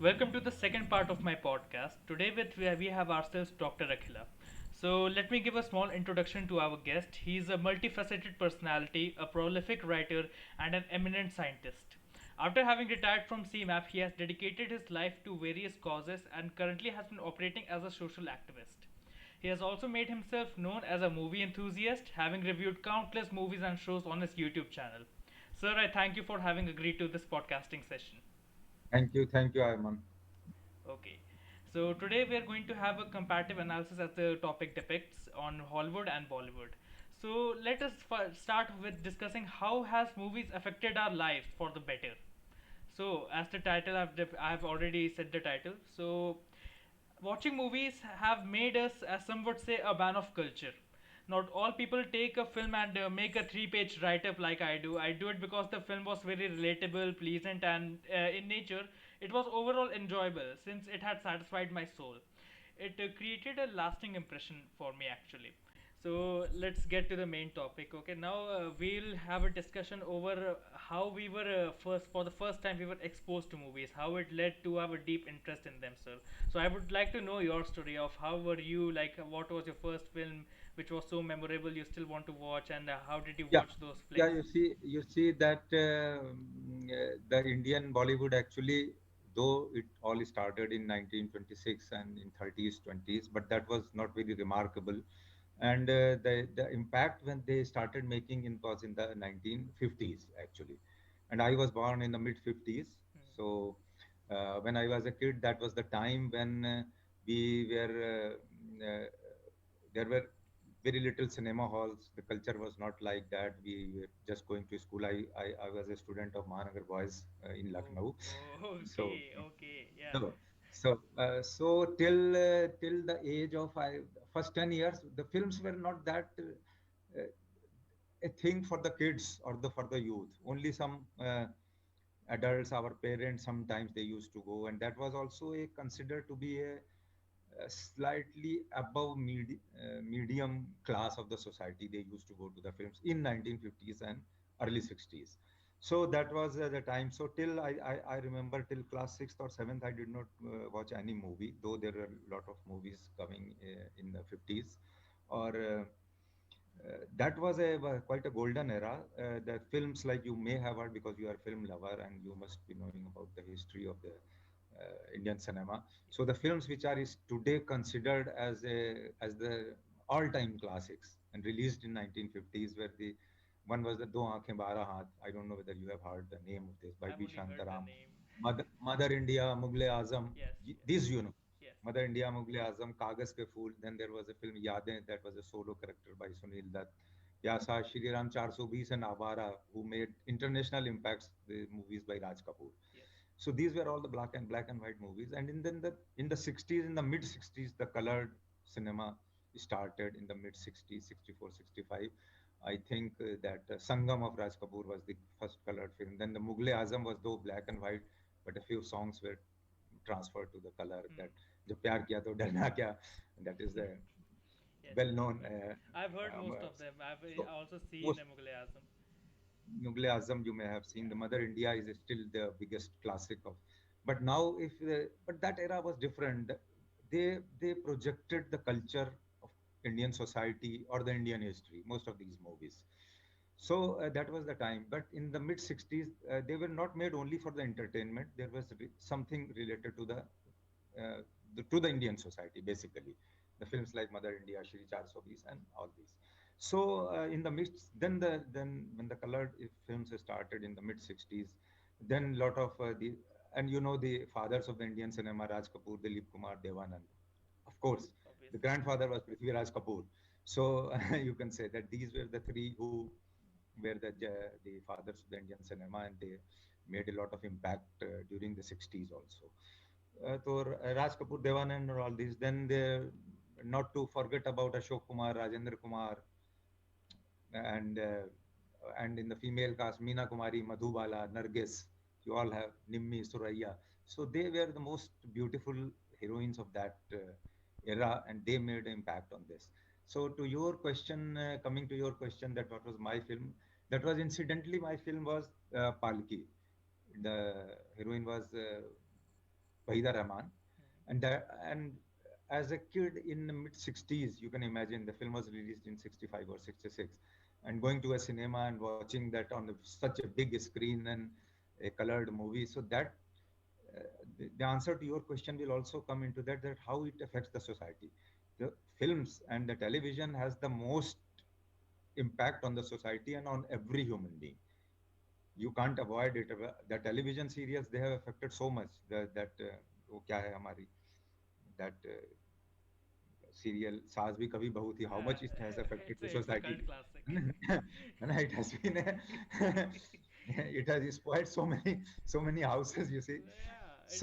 Welcome to the second part of my podcast. Today we have ourselves Dr. Akhila. So let me give a small introduction to our guest. He is a multifaceted personality, a prolific writer, and an eminent scientist. After having retired from CMAP, he has dedicated his life to various causes and currently has been operating as a social activist. He has also made himself known as a movie enthusiast, having reviewed countless movies and shows on his YouTube channel. Sir, I thank you for having agreed to this podcasting session. Thank you, Ayman. Okay. So today we are going to have a comparative analysis as the topic depicts on Hollywood and Bollywood. So let us start with discussing how has movies affected our lives for the better. So as the title I've already said the title. So watching movies have made us, as some would say, a man of culture. Not all people take a film and make a three-page write-up like I do. I do it because the film was very relatable, pleasant, and in nature, it was overall enjoyable since it had satisfied my soul. It created a lasting impression for me actually. So let's get to the main topic. Okay, now we'll have a discussion over how we were for the first time we were exposed to movies, how it led to our deep interest in them, sir. So I would like to know your story of how were you like, what was your first film which was so memorable you still want to watch, and how did you Yeah, watch those yeah. flicks? You see that the Indian Bollywood actually, though it all started in 1926 and in 30s, 20s, but that was not very remarkable. And the impact when they started making in was in the 1950s actually, and I was born in the mid 50s. So when I was a kid, that was the time when we were there were very little cinema halls. The culture was not like that. We were just going to school. I was a student of Mahanagar Boys in Oh, Lucknow. oh, So, okay, okay, yeah. so till the age of first 10 years, the films were not that a thing for the kids or the for the youth. Only some adults, our parents, sometimes they used to go, and that was also a considered to be a slightly above medium class of the society. They used to go to the films in 1950s and early 60s. So that was the time. So till I remember till class 6th or 7th, I did not watch any movie, though there were a lot of movies coming in the 50s. Or that was quite a golden era. The films, like, you may have heard because you are a film lover and you must be knowing about the history of the Indian cinema. So the films which are is today considered as the all-time classics and released in 1950s, where the one was the Do Aankhein Bara Haath. I don't know whether you have heard the name of this, by I've B. only heard the Shantaram. name. Mother India, Mughal Azam. Yes, yes, These, you know. yes. Mother India, Mughal Azam, Kagas Pe Phool. Then there was a film Yadein, that was a solo character by Sunil Dutt. Pyasa, Shri Ram 420 and Avara, who made international impacts, the movies by Raj Kapoor. Yes. So these were all the black and white movies. And then in the 60s, in the mid 60s, the colored cinema started in the mid 60s, 64, 65. I think that Sangam of Raj Kapoor was the first colored film. Then the Mughal Azam was though black and white, but a few songs were transferred to the color. That Jo Pyar Kiya To Darna Kya, that is the Yes, well known. I've heard most of them. I've So also seen most the Mughal Azam. Mughal Azam, you may have seen. The Yeah. Mother India is still the biggest classic of. But now, if but that era was different. They projected the culture of Indian society or the Indian history. Most of these movies. So that was the time. But in the mid 60s, they were not made only for the entertainment. There was something related to the Indian society, basically. The films like Mother India, Shri 420, and all these. So in the mid, then when the colored films started in the mid 60s, then lot of the and you know the fathers of the Indian cinema, Raj Kapoor, Dilip Kumar, Devanand. Of course, the Obviously. grandfather was Prithviraj Kapoor. So you can say that these were the three who were the fathers of the Indian cinema, and they made a lot of impact during the 60s also. So Raj Kapoor, Devanand, and all these. Then they, not to forget about Ashok Kumar, Rajendra Kumar, and uh, and in the female cast, Meena Kumari, Madhubala, Nargis. You all have Nimmi, Suraya. So they were the most beautiful heroines of that era, and they made an impact on this. So to your question, coming to your question, that what was my film? That was incidentally my film was Palki. The heroine was Wahida Rahman. Hmm. And as a kid in the mid 60s, you can imagine the film was released in 65 or 66, and going to a cinema and watching that on such a big screen and a colored movie. So that the answer to your question will also come into that how it affects the society. The films and the television has the most impact on the society and on every human being. You can't avoid it. The television series, they have affected so much that वो क्या है हमारी that serial सास भी कभी बहू थी, how Yeah, much it has affected the it's a society. cult classic. And it has been it has spoiled so many houses, you see. Yeah, it's.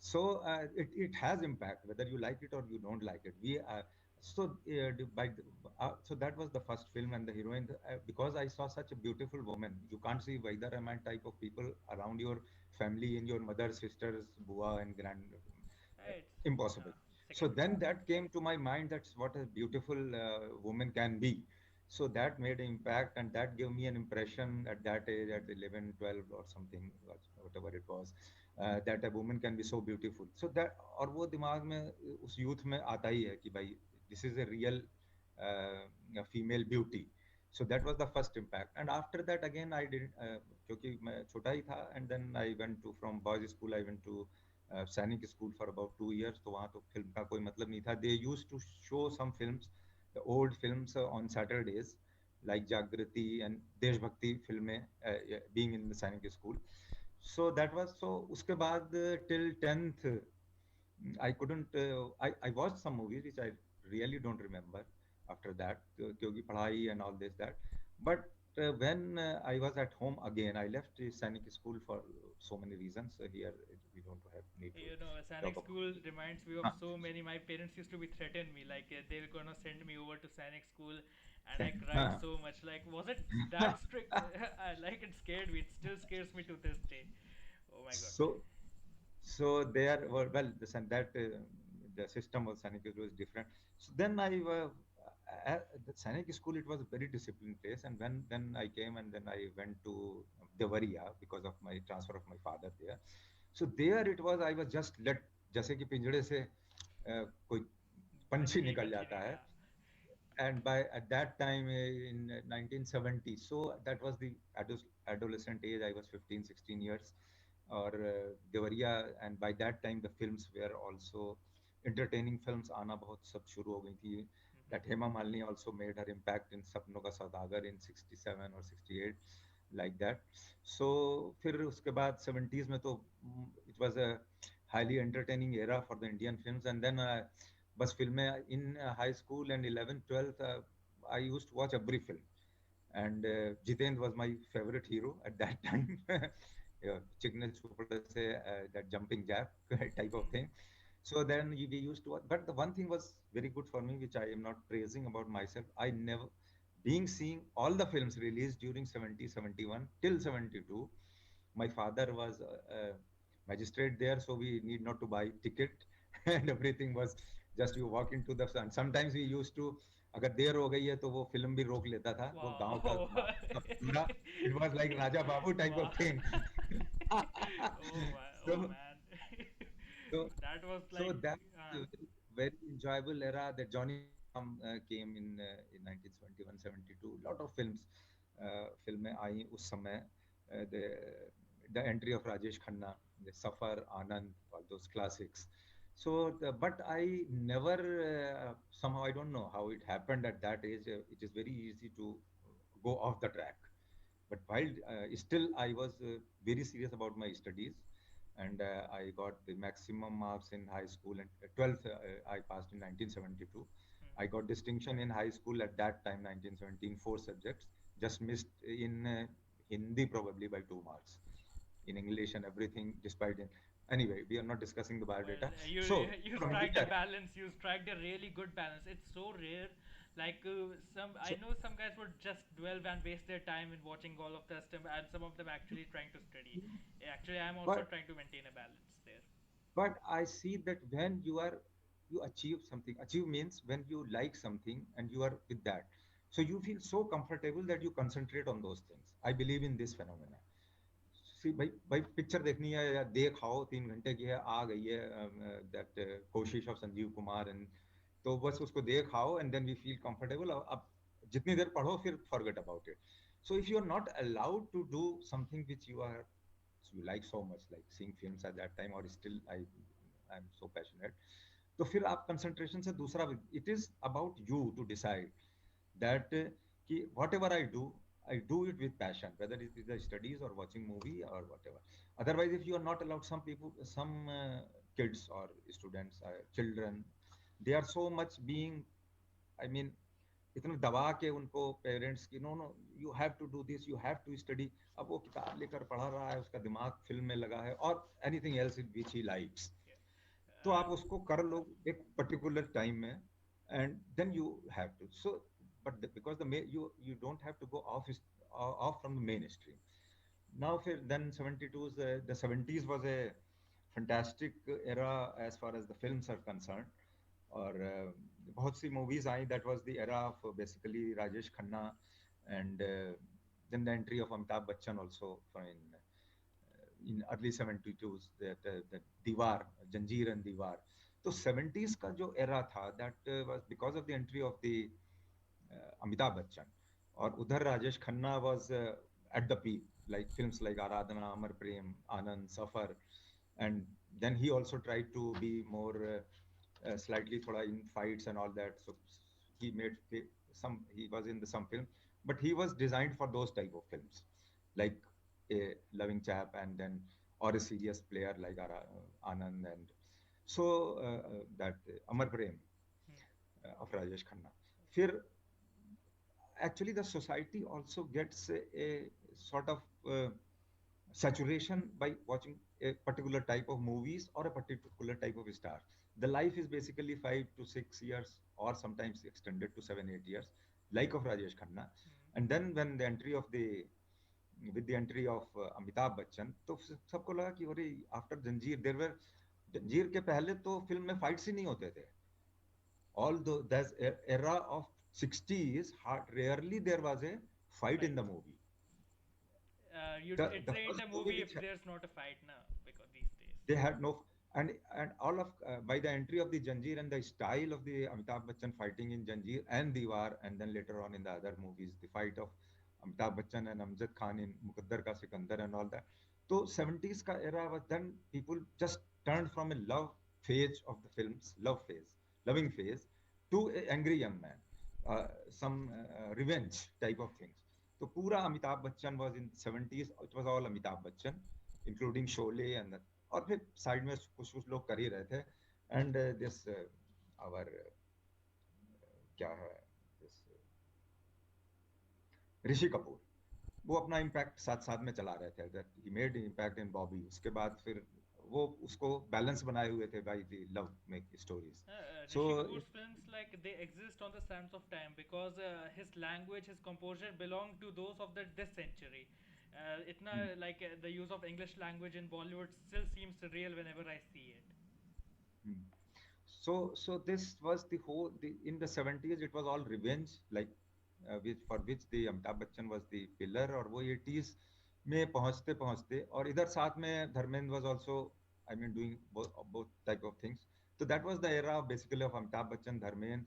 So Hmm. it has impact whether you like it or you don't like it. We so so that was the first film, and the heroine, because I saw such a beautiful woman. You can't see Vaida Rahman type of people around your family, in your mother, sisters, bua, and grand. It's Impossible. So second then best. that came to my mind, that's what a beautiful woman can be. So that made an impact, and that gave me an impression at that age, at 11, 12 or something, whatever it was, that a woman can be so beautiful. So that, और वो दिमाग में उस youth में आता ही है कि भाई this is a real female beauty. So that was the first impact. And after that again I did, क्योंकि मैं छोटा ही था, and then I went to, from boys school I went to सैनिक स्कूल फॉर अबाउट 2 years. तो वहाँ तो film का कोई मतलब नहीं था. They used to show some films, the old films on Saturdays, like Jagriti and Deshbhakti फिल्में, being in the Sainik school. So that was, so उसके बाद till 10th I couldn't. I watched some movies which I really don't remember after that, क्योंकि पढ़ाई and all this that. But when I was at home again, I left the Sainik school for so many reasons. Here we don't have need to You know, Sanic talk school about. reminds me of Huh. so many. My parents used to be threaten me like they were gonna send me over to Sanic school, and I cried Huh. so much. Like, was it that strict? Like, it scared me. It still scares me to this day. Oh my god. So so there were, well, that the system of Sainik school was different. So then I the Sainik school, it was a very disciplined place, and when then I came and then I went to Devariya because of my transfer of my father there. So there it was, I was just let, जैसे कि पिंजड़े से कोई पंछी Panchi, निकल panchi, जाता है. yeah. And by at that time, in 1970, so that was the adolescent age. I was 15, 16 years, or Devariya, and by that time the films were also entertaining films. आना बहुत सब शुरू हो गई थी. Hmm. That Hema Malini also made her impact in सपनों का सौदागर in 67 or 68, like that. So फिर उसके बाद 70s में तो it was a highly entertaining era for the Indian films. And then बस फिल्में in high school and 11th 12th, I used to watch every film. And Jitendra was my favorite hero at that time. Yeah, Chignal Chopra say, that jumping jack type of thing. Hmm. So then we used to watch. But the one thing was very good for me, which I am not praising about myself. I never, being seeing all the films released during 70, 71 till 72. My father was a magistrate there, so we need not to buy ticket, and everything was just you walk into the sun. Sometimes we used to, अगर देर हो गई है तो वो film भी रोक लेता था. वो गांव का Wow. पूरा, it was like Raja Babu type Wow. of thing. Oh So man. so That was so like, that uh, very enjoyable era. That Johnny Ram came in 1971, 72. Lot of films, फिल्में आई उस समय. The entry of Rajesh Khanna, the Safar, Anand, all those classics. So, but I never, somehow I don't know how it happened at that age. It is very easy to go off the track. But while still I was very serious about my studies, and I got the maximum marks in high school, and 12th I passed in 1972. I got distinction in high school at that time, 1917, four subjects. Just missed in Hindi probably by 2 marks. In English and everything, despite in. Anyway, we are not discussing the well, biodata. you So you from strike a here, balance. You strike a really good balance. It's so rare. Like some, I so know some guys would just dwell and waste their time in watching all of the stuff, and some of them actually trying to study. Actually, I'm also but trying to maintain a balance there. I see that when you achieve something, achieve means when you like something and you are with that, so you feel so comfortable that you concentrate on those things. I believe in this phenomena. सी भाई picture देखनी है या देख आओ, 3 घंटे की है, आ गई है, दैट कोशिश ऑफ संजीव कुमार, एंड तो बस उसको देख आओ and then we feel comfortable. अब जितनी देर पढ़ो फिर forget about it. So if you are not allowed to do something which you are you like so much, like seeing films at that time, or still I'm so passionate, तो फिर आप concentration से दूसरा, it is about you to decide that कि whatever I do it with passion, whether it is the studies or watching movie or whatever. Otherwise, if you are not allowed, some people, some kids or students, children, they are so much being, I mean, इतना दबा के उनको parents की, no no you have to do this, you have to study. अब वो किताब लेकर पढ़ा रहा है, उसका दिमाग फिल्म में लगा है और anything else which he likes, Yeah. तो आप उसको कर लो एक पर्टिकुलर टाइम में, and then you have to, so but because the you don't have to go off from the mainstream. Now then 72s, the 70s was a fantastic era as far as the films are concerned. और बहुत सी movies आई, that was the era of basically Rajesh Khanna, and then the entry of Amitabh Bachchan also in early 72s, that दीवार, जंजीर and दीवार। तो 70s का जो एरा था, that was because of the entry of the Amitabh Bachchan, और उधर Rajesh Khanna was at the peak, like films like Aradhana, Amar Prem, Anand, Safar, and then he also tried to be more slightly thoda in fights and all that. So he made he was in some film, but he was designed for those type of films, like a loving chap, and then or a serious player like Anand, and so that Amar Prem Hmm. of Rajesh Khanna. Fir actually the society also gets a sort of saturation by watching a particular type of movies or a particular type of stars. The life is basically 5 to 6 years, or sometimes extended to 7 8 years, like of Rajesh Khanna. Hmm. And then when the entry of the with the entry of Amitabh Bachchan, तो सबको लगा कि अरे after जंजीर देर वर, जंजीर के पहले तो फिल्म में फाइट्स ही नहीं होते थे। Although there's era of 60s, rarely there was a fight in Fight. the movie. It The ain't first a movie movie if which there's not a fight now, because these days. they had no, and all of by the entry of the Janjeer and the style of the Amitabh Bachchan fighting in Janjeer and Diwar, and then later on in the other movies, the fight of Amitabh Bachchan and Amjad Khan in Muqaddar Ka Sikandar and all that. So 70s ka era was, then people just turned from a love phase of the films, love phase, loving phase, to a angry young man, some revenge type of things. So pura Amitabh Bachchan was in 70s. It was all Amitabh Bachchan, including Sholay and और फिर side में कुछ कुछ लोग कर ही रहे थे, and this our क्या है, दिस ऋषि कपूर, वो अपना इम्पैक्ट साथ साथ में चला रहे थे, that he made impact in Bobby. उसके बाद फिर वो उसको बैलेंस बनाए हुए थे by the love make stories. So Rishi Kapoor's films, like, they exist on the sands of time because his language, his composure belong to those of this century. Itna like the use of English language in Bollywood still seems surreal whenever I see it. so this was the whole in the 70s it was all revenge, like which the Amitabh Bachchan was the pillar, और वो 80s में पहुंचते पहुंचते, और इधर साथ में Dharmendra was also, I mean, doing both type of things. So that was the era basically of Amitabh Bachchan, Dharmendra.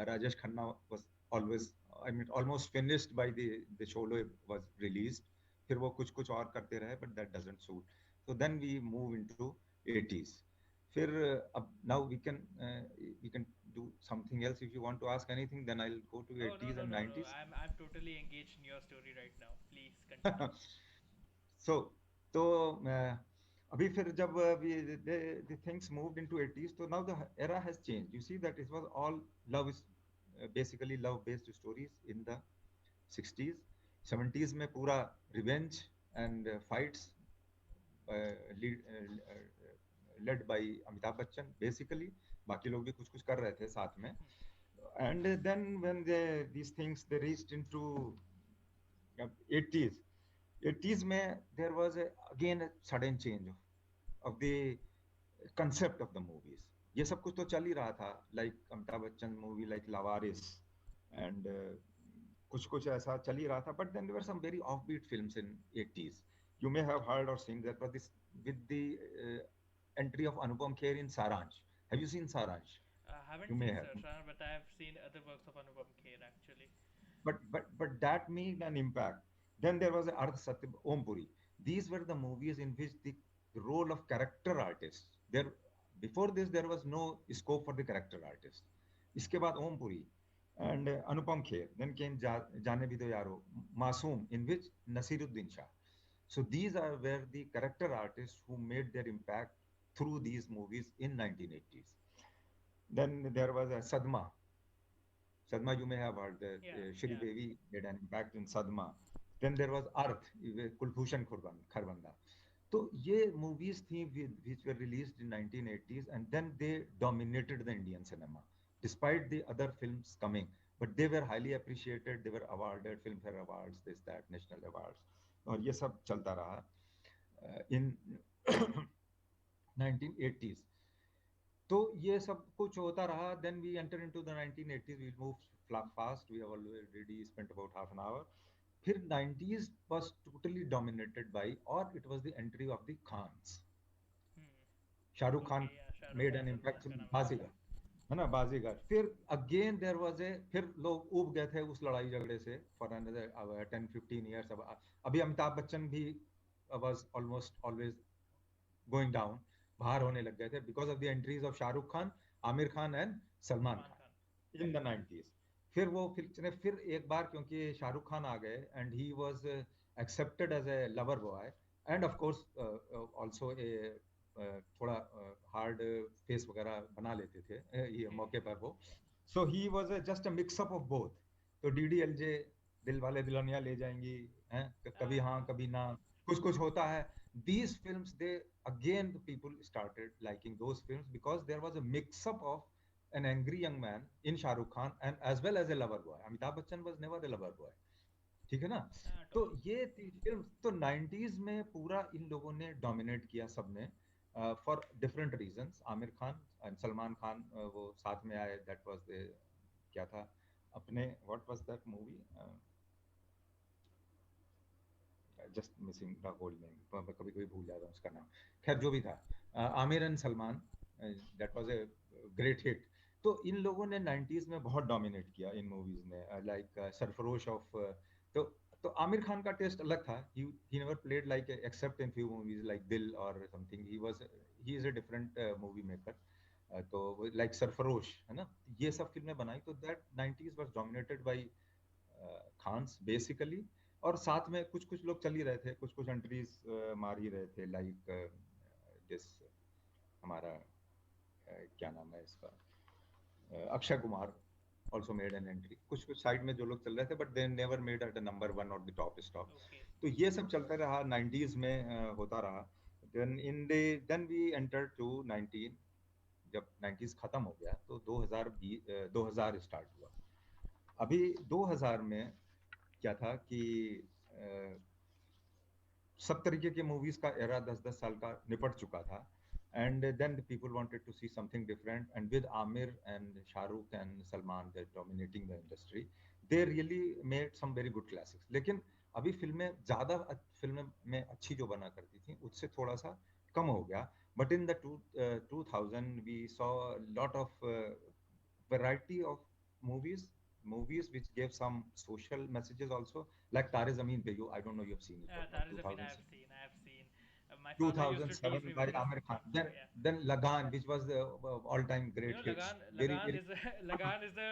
Rajesh Khanna was always, I mean, almost finished by the Sholay was released. फिर वो कुछ कुछ और करते रहे, but that doesn't suit. So then we move into 80s. फिर अब now we can do something else. If you want to ask anything, then I'll go to Oh, no, 80s no, and no, no. 90s. I'm totally engaged in your story right now. Please continue. So तो अभी फिर जब the things moved into 80s, so now the era has changed. You see that it was all love is basically love based stories in the 60s. 70s में पूरा revenge and fights, lead, led by Amitabh Bachchan basically. बाकी लोग भी कुछ कुछ कर रहे थे साथ में, and then when these things they reached into 80s, 80s में there was again a sudden change of the concept of the movies. ये सब कुछ तो चल ही रहा था, like Amitabh Bachchan movie like Lawaris, and कुछ कुछ ऐसा चल ही रहा था, but then there were some very offbeat films in 80s, You may have heard or seen that, but this with the entry of Anupam Kher in Saransh. Have you seen Saransh? I haven't You may seen have. Sarsara, but I have seen other works of Anupam Kher actually. But that made an impact. Then there was Ardh Satya Om Puri. These were the movies in which the role of character artists. There before this there was no scope for the character artist. इसके बाद Om Puri and Anupam Kher. Then came Jaane Bhi Do Yaro, Masoom, in which Nasiruddin Shah. So these are where the character artists who made their impact through these movies in 1980s. Then there was a Sadma. Sadma, you may have heard that Yeah, Shri yeah. Devi made an impact in Sadma. Then there was Arth, Kulbhushan Kharbanda. So ये movies थी which were released in 1980s and then they dominated the Indian cinema despite the other films coming. But they were highly appreciated. They were awarded Filmfare Awards, this, that, national awards. और ये सब चलता रहा in 1980s. तो ये सब कुछ होता रहा. Then we enter into the 1980s. We move fast. We have already spent about half an hour. फिर 90s was totally dominated by, or it was the entry of the Khans. Hmm. Shahrukh Khan Okay, yeah, Shah Rukh made and an Salman impact Khan through are making बाजीगर, है ना, बाजीगर. फिर again there was a, फिर लोग उब गए थे उस लड़ाई झगड़े से फॉर अनदर 10-15 years. अब अभी अमिताभ बच्चन भी was almost always going down, बाहर होने लग गए थे because of the entries of Shahrukh Khan, Aamir Khan and Salman Salman Khan. Khan in the 90s. फिर वो फिर एक बार क्योंकि शाहरुख खान आ गए and he was accepted as a lover boy and of course also a थोड़ा हार्ड फेस वगैरह बना लेते थे ये Okay. मौके पर वो. So he was just a mixup of both. तो डीडीएलजे, दिल वाले दुल्हनिया ले जाएंगी, हैं, कभी हाँ Uh, कभी ना, कुछ कुछ होता है. These films, they again the people started liking those films because there was a mix up of an angry young man in Shah Rukh Khan and as well as a lover boy. Amitabh Bachchan was never a lover boy. ठीक है ना. at तो all. ये film तो 90s में पूरा इन लोगों ने डोमिनेट किया सबने for different reasons. Aamir Khan and Salman Khan वो साथ में आए. दैट वाज द क्या था अपने, what was that movie, just missing the whole name, कभी कभी भूल जाता हूँ उसका नाम. खैर जो भी था, Aamir and Salman, that was a great hit. तो इन लोगों ने 90s में बहुत डोमिनेट किया इन मूवीज ने, लाइक सरफरोश ऑफ. तो तो आमिर खान का टेस्ट अलग था. He never played like except in few movies like Dil और something. He is a different movie maker. तो लाइक सरफरोश है ना, ये सब फिल्में बनाई. तो that 90s was dominated by Khans basically. और साथ में कुछ कुछ लोग चल ही रहे थे, कुछ कुछ एंट्रीज मार ही रहे थे, लाइक दिस हमारा क्या नाम है इसका, Akshay Kumar also made an entry. कुछ कुछ साइड में जो लोग चल रहे थे, but they never made at the number one और द टॉप स्टॉप. Okay. तो ये सब चलता रहा 90s में, होता रहा. Then we enter to 19. जब 90s खत्म हो गया तो 2000 स्टार्ट हुआ. अभी 2000 में क्या था कि सब तरीके के मूवीज का एरा 10-10 साल का निपट चुका था. And then the people wanted to see something different and with Aamir and Shahrukh and Salman they dominating the industry. They really made some very good classics. लेकिन अभी फिल्में में अच्छी जो बना करती थी उससे थोड़ा सा कम हो गया. But in the 2000 we saw lot of variety of movies, movies which gave some social messages also, like Tare Zameen Pe. You, I don't know, you have seen it or not. Tare Zameen, I have seen. I have seen. My father used to tease 2007 me by with this Amir Khan. film. Yeah. Then Lagan, which was the all-time You great know, hits. Very, Lagan very is Lagan is the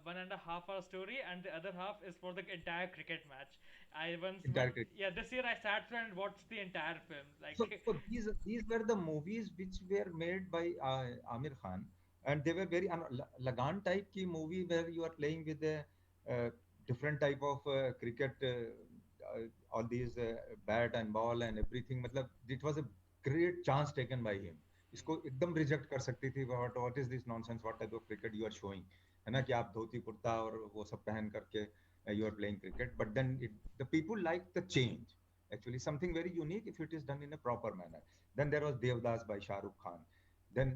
1.5 hour story, and the other half is for the entire cricket match. I once, entire. yeah, this year I sat through and watched the entire film. So, Like, so these were the movies which were made by Amir Khan, and they were very Lagan type ki movie where you are playing with a uh, different type of cricket, all these bat and ball and everything. मतलब it was a great chance taken by him. इसको एकदम reject कर सकती थी. What is this nonsense, what type of cricket you are showing, है ना, कि आप धोती कुर्ता और वो सब पहन करके you are playing cricket. But then the people like the change. Actually, something very unique if it is done in a proper manner. Then there was Devdas by Shah Rukh Khan. Then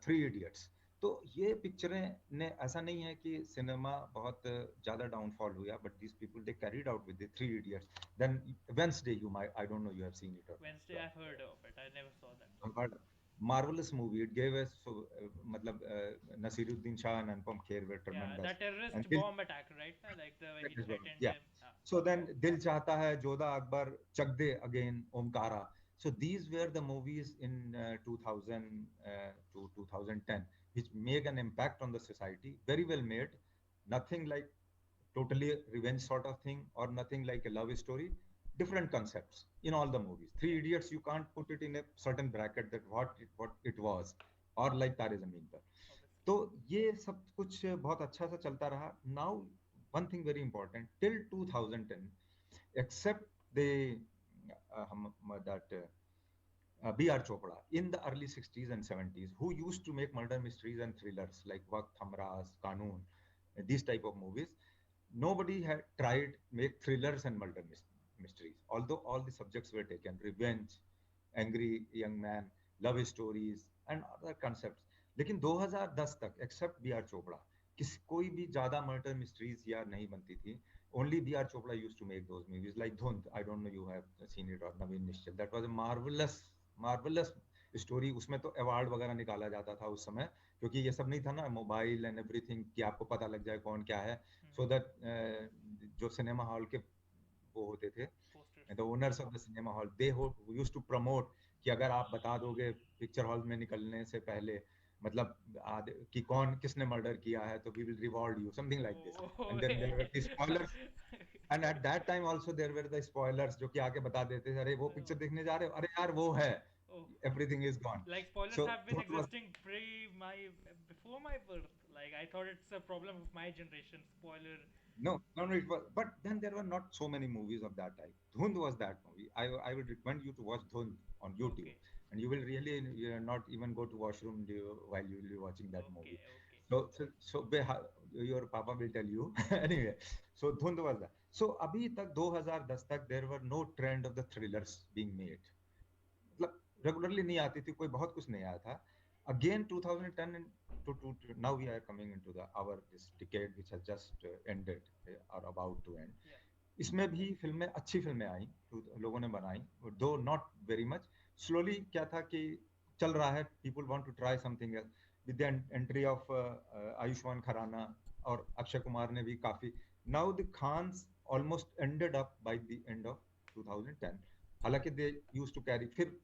Three Idiots. तो ये पिक्चरें ने ऐसा नहीं है कि cinema बहुत ज्यादा डाउनफॉल हुआ, but these people they carried out with the Three Idiots, then Wednesday, you my, I don't know you have seen it और Wednesday, I've heard of it. I never saw that. not. Marvelous movie. It gave us, matlab, Nasiruddin Shah and Anupam Kher were Yeah, tremendous. that terrorist And Dil, bomb attack, right? Like the way he that is one, threatened yeah. him. So then Dil Chahta Hai, Jodha Akbar, Chak De again, Omkara. So these were the movies in 2000 to 2010, which make an impact on the society. Very well made. Nothing like totally revenge sort of thing, or nothing like a love story. Different concepts in all the movies. Yeah, Three Idiots, you can't put it in a certain bracket that what it was, or like Tare Zameen Par. obviously. तो ये सब कुछ बहुत अच्छा सा चलता रहा. Now one thing very important, till 2010, except the that B.R. Chopra in the early 60s and 70s, who used to make murder mysteries and thrillers like Waqt, Hamras, Qanun, these type of movies. Nobody had tried make thrillers and murder mysteries. Although all the subjects were taken, revenge, angry young man, love stories, and other concepts. लेकिन 2010 तक except B are Chopra कोई भी ज्यादा murder mysteries या नहीं बनती थी. Only B.R. Chopra used to make those movies like Dhund. I don't know you have seen it, or Naveen Nishchal. That was a marvelous story. उसमें तो अवार्ड वगैरह निकाला जाता था उस समय, क्योंकि ये सब नहीं था ना, मोबाइल एंड एवरीथिंग, कि आपको पता लग जाए कौन क्या है. सो दैट जो सिनेमा हॉल के वो होते थे, Posters. the owners of the cinema hall, they used to promote कि अगर आप बता दोगे पिक्चर हॉल में निकलने से पहले, मतलब कि कौन किसने मर्डर किया है, तो we will reward you, something like this. Oh, And then there were the spoilers, and at that time also there were the spoilers जो कि आके बता देते थे, अरे वो पिक्चर देखने जा रहे हो, अरे यार वो है, oh, everything is gone. like spoilers So have been that was existing before my birth. Like I thought it's a problem of my generation. Spoiler. no, it was, but then there were not so many movies of that type. Dhund was that movie. I would recommend you to watch Dhund on YouTube, Okay, and you will really not even go to washroom while you will be watching that movie. okay, okay. Your papa will tell you. Anyway, so Dhund was that. So अभी तक 2010 तक there were no trend of the thrillers being made. मतलब regularly नहीं आती थी, कोई बहुत कुछ नहीं आया था. Again 2010 to now we are coming into the our this decade which has just ended, or about to end. Yeah, इसमें भी फिल्में, अच्छी फिल्में आई, लोगों ने बनाई, दो नॉट वेरी मच. स्लोली क्या था कि चल रहा है, people want to try something else, with the entry of Ayushmann Khurrana, और अक्षय कुमार ने भी काफी. Now the Khans almost ended up by the end of 2010. हालांकि दे यूज्ड टू कैरी, फिर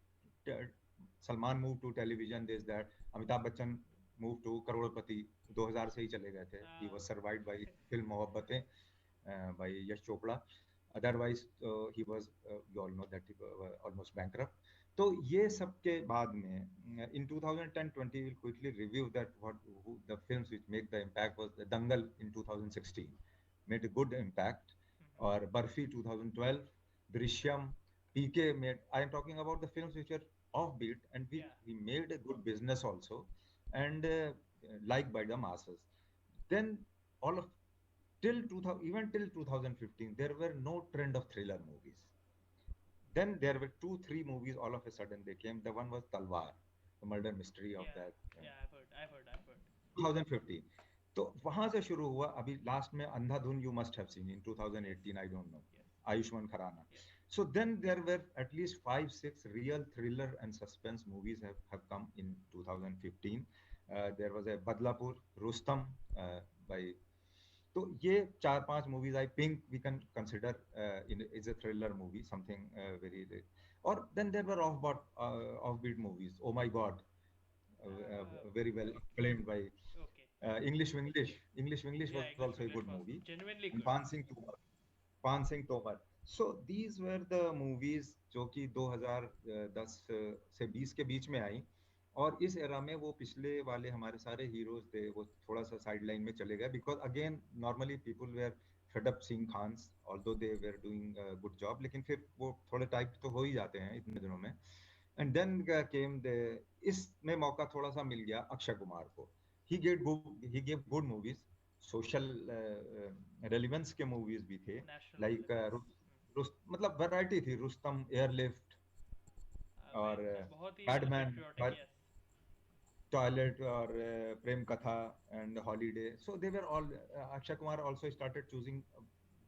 Salman move to television, there that Amitabh Bachchan move to Crorepati, 2000 से ही चले गए थे. He was survived by film Mohabbatein by Yash Chopra. Otherwise, he was, you all know that he was almost bankrupt. तो ये सब के बाद में in 2010-20 we'll quickly review that the films which make the impact was the Dangal in 2016 made a good impact, or Barfi 2012, Drishyam, PK made. I am talking about the films which are offbeat, and we yeah, we made a good business also, and liked by the masses. Then all of till 2000, even till 2015, there were no trend of thriller movies. Then there were two, three movies. All of a sudden, they came. The one was Talwar, the murder mystery of yeah, that, yeah. I've heard. 2015. तो वहां से शुरू हुआ. अभी last में अंधाधुन, you must have seen in Yes, 2018. I don't know. yes, Ayushman Khurrana. yes. So then there were at least five, six real thriller and suspense movies have come in 2015. There was a Badlapur, Rustam, by. तो ये चार पांच movies आई. Pink we can consider is a thriller movie, something very. और then there were off beat movies. Oh my god, very well acclaimed by Okay. English Yeah, was English also a English good was movie. genuinely And good. पान Singh Tomar. So these were the movies जो कि 2010 से 20 के बीच में आई. और इस era में वो पिछले वाले हमारे सारे हीरोज थे, वो थोड़ा सा साइड लाइन में चले गए, because again normally people were fed up seeing Khans, although they were doing good job, लेकिन फिर वो थोड़े टाइप तो हो ही जाते हैं इतने दिनों में. एंड देन केम द, इसमें मौका थोड़ा सा मिल गया अक्षय कुमार को. He gave good movies, social relevance के मूवीज भी थे, National लाइक relevance. मतलब वैरायटी थी. रुस्तम, एयरलिफ्ट, और बहुत ही Padman. patriotic. Yes. Toilet or Prem Katha and Holiday. So they were all. Akshay Kumar also started choosing.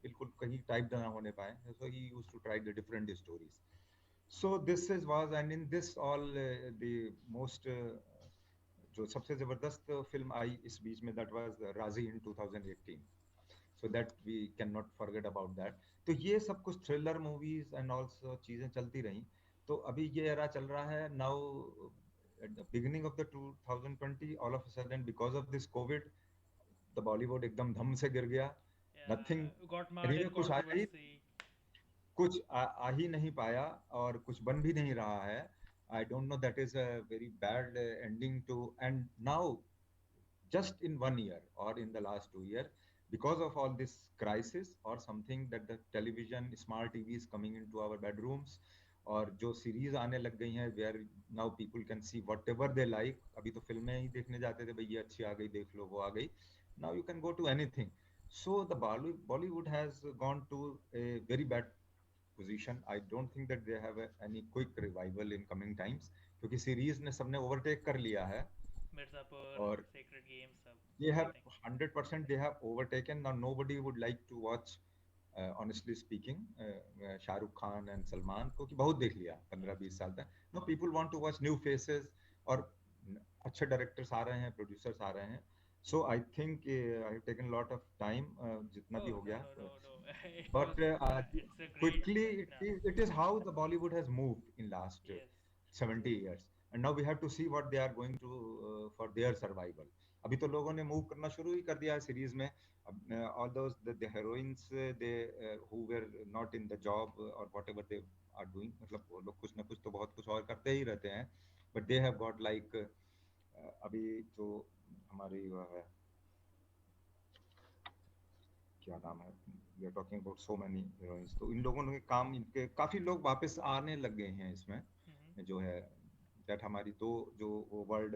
बिल्कुल कहीं typed ना होने पाए. So he used to try the different stories. So this is was and in this all the most जो सबसे जबरदस्त film आई इस बीच में that was Razi in 2018. So that we cannot forget about that. तो ये सब कुछ थ्रिलर मूवीज एंड ऑल्सो चीजें चलती रहीं. तो अभी ये एरा चल रहा है now at the beginning of the 2020 all of a sudden because of this covid the Bollywood एकदम धम से गिर गया. Nothing. Yeah, got marred anyway in कुछ आया ही controversy. कुछ आ ही नहीं पाया और कुछ बन भी नहीं रहा है. I don't know, that is a very bad ending to. And now just in 1 year or in the last 2 year because of all this crisis or something that the television smart TV is coming into our bedrooms और जो series आने लग गई हैं where now people can see whatever they like. अभी तो फिल्में ही देखने जाते थे भाई ये अच्छी आ गई देख लो वो आ गई. Now you can go to anything. So the Bollywood has gone to a very bad position. I don't think that they have any quick revival in coming times क्योंकि सीरीज ने सबने ओवरटेक कर लिया है. Mirzapur, और Sacred Games, they have everything. 100% they have overtaken. Now nobody would like to watch honestly speaking Shahrukh Khan and Salman क्योंकि बहुत देख लिया 15-20 साल तक. No, people want to watch new faces और अच्छे directors आ रहे हैं producers आ रहे हैं. So I think I have taken a lot of time जितना भी Oh हो no गया. no no no! It was But it's a great quickly no. it is how the Bollywood has moved in last Yes. 70 years. And now we have to see what they are going to for their survival. अभी तो लोगों ने move करना शुरू ही कर दिया है series में. All those the heroines they who were not in the job or whatever they are doing मतलब वो लोग कुछ ना कुछ तो बहुत कुछ और करते ही रहते हैं. But they have got like अभी जो हमारी वो है क्या नाम है we are talking about so many heroines. तो इन लोगों ने काम इनके काफी लोग वापस आने लग गए हैं इसमें Mm-hmm. जो है दैट हमारी दो जो वर्ल्ड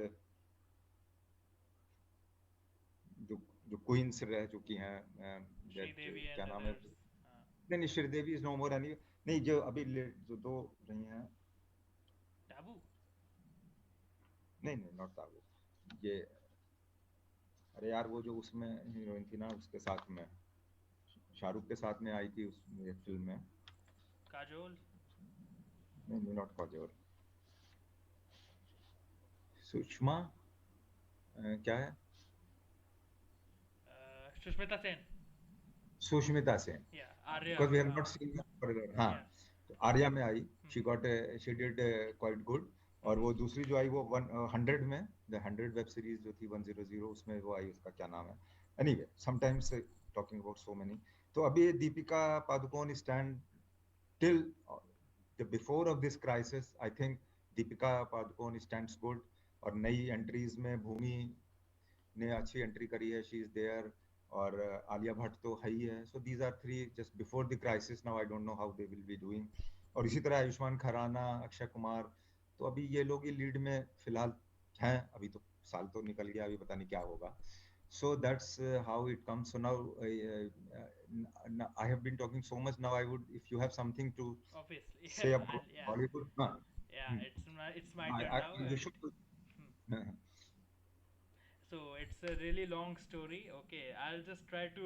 जो जो क्वींस रह चुकी हैं दैट Devi and क्या नाम है. others. नहीं नहीं Sridevi is no more any. नहीं जो अभी जो दो रही हैं. Taboo. नहीं नहीं नॉट ताबू. ये अरे यार वो जो उसमें हीरोइन थी ना उसके साथ में शाहरुख के साथ में आई थी उस एक फिल्म में. Kajol. नहीं नहीं नॉट काजोल. सुषमा क्या है Sushmita Sen. Sushmita Sen. Yeah. Arya. because we have not seen her for हाँ. Yeah. तो आर्या में आई Hmm. she did quite good. और वो दूसरी जो आई वो 100 में द 100 वेब सीरीज जो थी 100 उसमें वो आई उसका क्या नाम है. Anyway sometimes talking about so many. तो अभी Deepika Padukone stand till the before of this crisis I think Deepika Padukone stands good. और नई एंट्रीज में भूमि ने अच्छी एंट्री करी है शी इज देयर. और आलिया भट्ट तो है ही है. So these are three just before the crisis. Now I don't know how they will be doing. और इसी तरह आयुष्मान खुराना अक्षय कुमार. तो अभी ये लोग ही लीड में फिलहाल हैं. अभी तो साल तो निकल गया अभी पता नहीं क्या होगा. So that's how it comes. So now I have been talking so much. Now I would, if you have something to Obviously. say about Yeah. Bollywood, Yeah. It's my turn I, now. you should. Hmm. So it's a really long story. Okay, I'll just try to